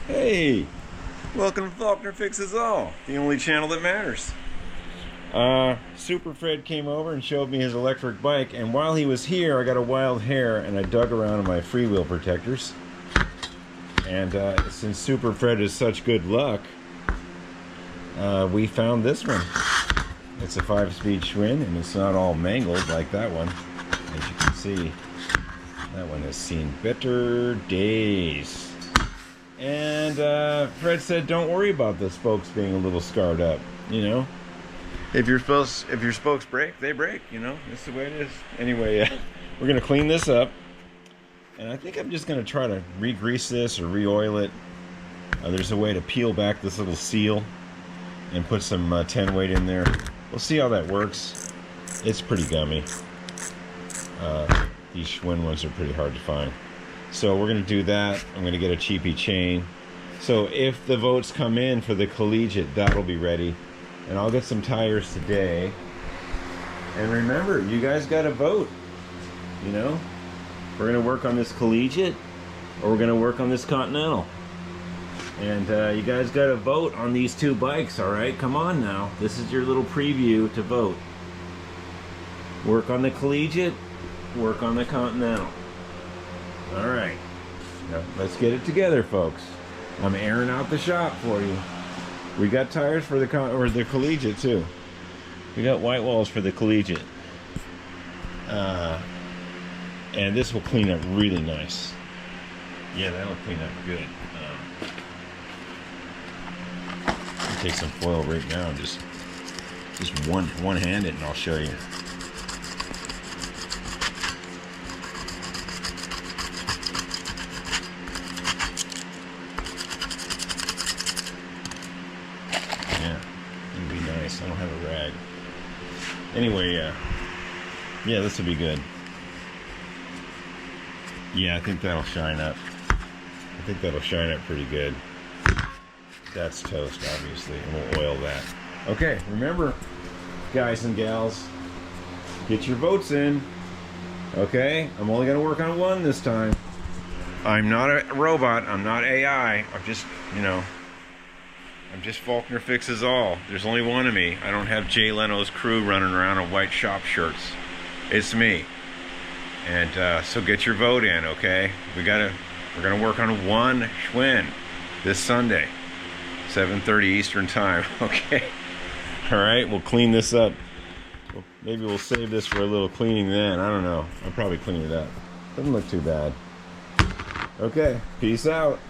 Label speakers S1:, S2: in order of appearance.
S1: Hey, welcome to Faulkner Fixes All, the only channel that matters. Super Fred came over and showed me his electric bike, and while he was here, I got a wild hair and I dug around in my freewheel protectors. And since Super Fred is such good luck, we found this one. It's a 5-speed Schwinn, and it's not all mangled like that one. As you can see, that one has seen better days. And Fred said, "Don't worry about the spokes being a little scarred up. You know, if your spokes break, they break. You know, that's the way it is." Anyway, we're gonna clean this up, and I think I'm just gonna try to re-grease this or re-oil it. There's a way to peel back this little seal and put some 10 weight in there. We'll see how that works. It's pretty gummy. These Schwinn ones are pretty hard to find. So we're going to do that. I'm going to get a cheapy chain. So if the votes come in for the collegiate, that'll be ready. And I'll get some tires today. And remember, you guys got to vote. You know, we're going to work on this collegiate or we're going to work on this continental. And you guys got to vote on these two bikes, all right? Come on now. This is your little preview to vote. Work on the collegiate, work on the continental. All right, now, let's get it together, folks. I'm airing out the shop for you. We got tires for the collegiate too. We got white walls for the collegiate, and this will clean up really nice. Yeah, that'll clean up good. I'll take some foil right now and just one hand it, and I'll show you. I don't have a rag. Anyway, yeah, this will be good. Yeah, I think that'll shine up. I think that'll shine up pretty good. That's toast, obviously, and we'll oil that. Okay, remember, guys and gals, get your votes in. Okay, I'm only gonna work on one this time. I'm not a robot. I'm not AI. I'm just, you know, I'm just Faulkner Fixes All. There's only one of me. I don't have Jay Leno's crew running around in white shop shirts. It's me. And so get your vote in, okay? We're gonna work on one Schwinn this Sunday, 7:30 Eastern time. Okay. All right. We'll clean this up. Maybe we'll save this for a little cleaning then. I don't know. I'll probably clean it up. Doesn't look too bad. Okay. Peace out.